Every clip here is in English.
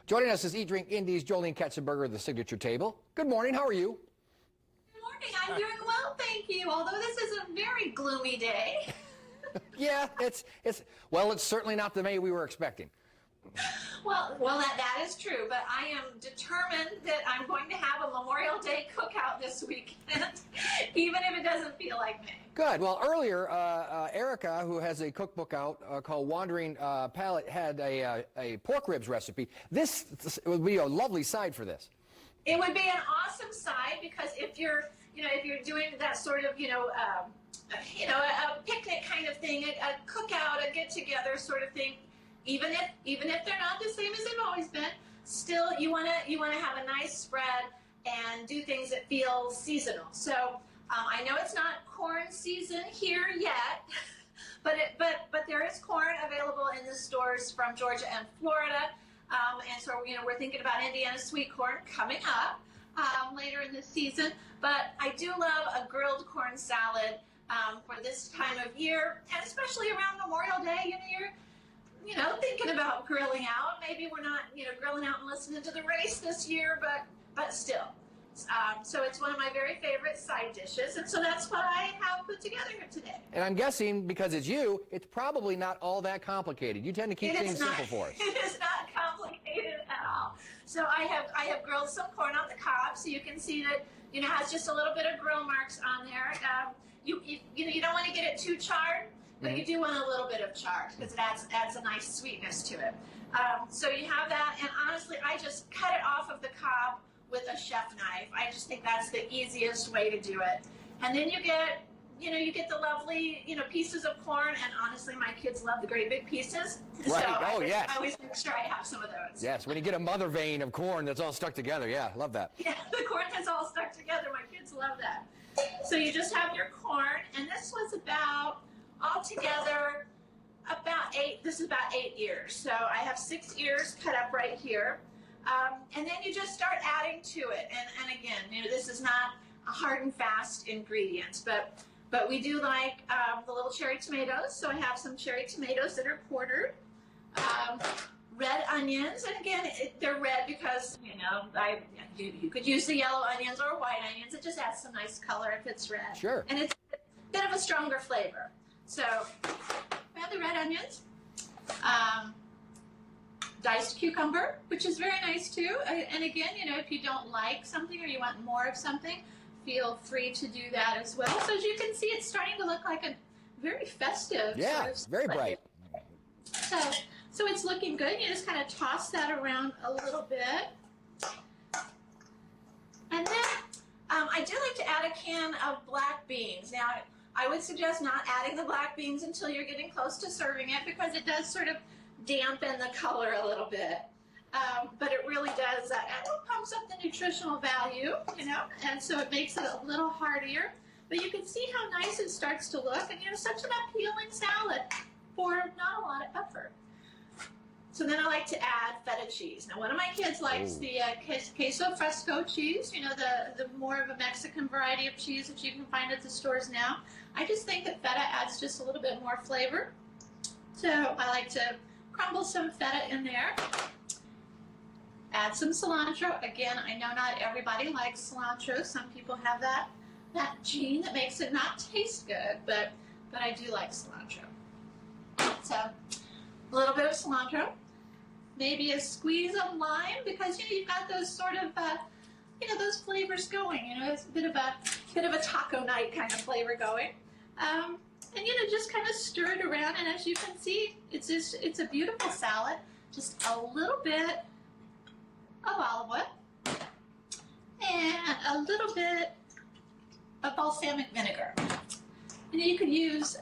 Joining us is Eat Drink Indy's Jolene Katzenberger of the Signature Table. Good morning. How are you? Good morning. I'm doing well, thank you. Although this is a very gloomy day. Yeah, it's certainly not the May we were expecting. Well, that is true, but I am determined that I'm going to have a Memorial Day cookout this weekend, even if it doesn't feel like May. Good. Well, earlier, Erica, who has a cookbook out called Wandering Palate, had a pork ribs recipe. This would be a lovely side for this. It would be an awesome side because if you're doing that sort of, a picnic kind of thing, a cookout, a get-together sort of thing. Even if they're not the same as they've always been, still you want to have a nice spread and do things that feel seasonal. So I know it's not corn season here yet, but there is corn available in the stores from Georgia and Florida, and so we're thinking about Indiana sweet corn coming up later in the season. But I do love a grilled corn salad for this time of year, and especially around Memorial Day. You're thinking about grilling out. Maybe we're not, grilling out and listening to the race this year, but still. So it's one of my very favorite side dishes, and so that's what I have put together here today. And I'm guessing, because it's you, it's probably not all that complicated. You tend to keep things simple for us. It is not complicated at all. So I have grilled some corn on the cob, so you can see that, it has just a little bit of grill marks on there. You don't want to get it too charred. But you do want a little bit of char because it adds a nice sweetness to it. So you have that, and honestly, I just cut it off of the cob with a chef knife. I just think that's the easiest way to do it. And then you get the lovely, pieces of corn, and honestly, my kids love the great big pieces. Right. So yes. I always make sure I have some of those. Yes, when you get a mother vein of corn that's all stuck together. Yeah, love that. Yeah, the corn that's all stuck together. My kids love that. So you just have your corn, and this was about altogether this is about 8 ears. So I have 6 ears cut up right here. And then you just start adding to it. And again, this is not a hard and fast ingredient, but we do like the little cherry tomatoes. So I have some cherry tomatoes that are quartered. Red onions, and again, they're red because, you could use the yellow onions or white onions. It just adds some nice color if it's red. Sure. And it's a bit of a stronger flavor. So we have the red onions, diced cucumber, which is very nice too. And again, if you don't like something or you want more of something, feel free to do that as well. So as you can see, it's starting to look like a very festive. Yeah, sort of very bright. So it's looking good. You just kind of toss that around a little bit. And then I do like to add a can of black beans. Now, I would suggest not adding the black beans until you're getting close to serving it because it does sort of dampen the color a little bit. But it really does, it pumps up the nutritional value, and so it makes it a little heartier. But you can see how nice it starts to look, and such an appealing salad for not a lot of effort. So then I like to add feta cheese. Now, one of my kids likes the queso fresco cheese, the more of a Mexican variety of cheese that you can find at the stores now. I just think that feta adds just a little bit more flavor. So I like to crumble some feta in there. Add some cilantro. Again, I know not everybody likes cilantro. Some people have that gene that makes it not taste good, but I do like cilantro. So a little bit of cilantro. Maybe a squeeze of lime because you've got those sort of those flavors going. It's a bit of a taco night kind of flavor going, and just kind of stir it around. And as you can see, it's a beautiful salad. Just a little bit of olive oil and a little bit of balsamic vinegar. And you could use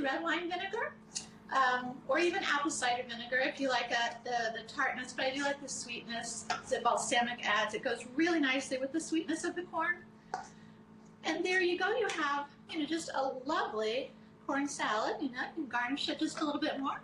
red wine vinegar. Or even apple cider vinegar if you like the tartness, but I do like the sweetness that balsamic adds. It goes really nicely with the sweetness of the corn. And there you go. You have, just a lovely corn salad. You can garnish it just a little bit more.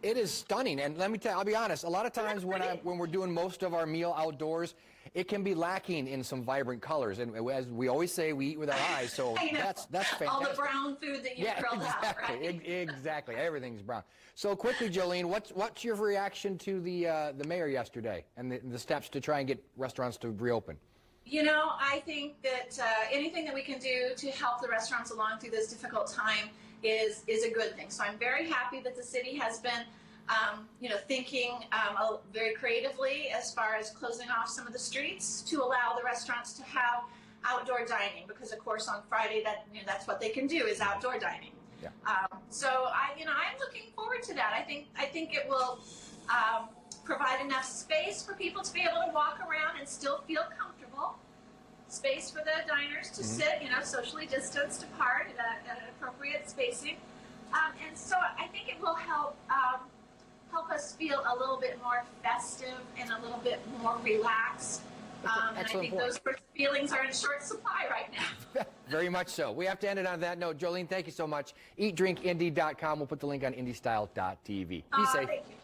It is stunning, and let me tell you, I'll be honest. A lot of times when we're doing most of our meal outdoors, it can be lacking in some vibrant colors. And as we always say, we eat with our eyes. So that's fantastic. All the brown food that you grilled out, right? Exactly. Everything's brown. So quickly, Jolene, what's your reaction to the mayor yesterday and the steps to try and get restaurants to reopen? You know, I think that anything that we can do to help the restaurants along through this difficult time is a good thing. So I'm very happy that the city has been, thinking very creatively as far as closing off some of the streets to allow the restaurants to have outdoor dining, because of course on Friday that's what they can do is outdoor dining. Yeah. So I'm looking forward to that. I think it will provide enough space for people to be able to walk around and still feel comfortable. Space for the diners to sit, socially distanced apart at an appropriate spacing. And so I think it will help us feel a little bit more festive and a little bit more relaxed. And I think those feelings are in short supply right now. Very much so. We have to end it on that note. Jolene, thank you so much. EatDrinkIndy.com. We'll put the link on IndyStyle.tv. Be safe. Thank you.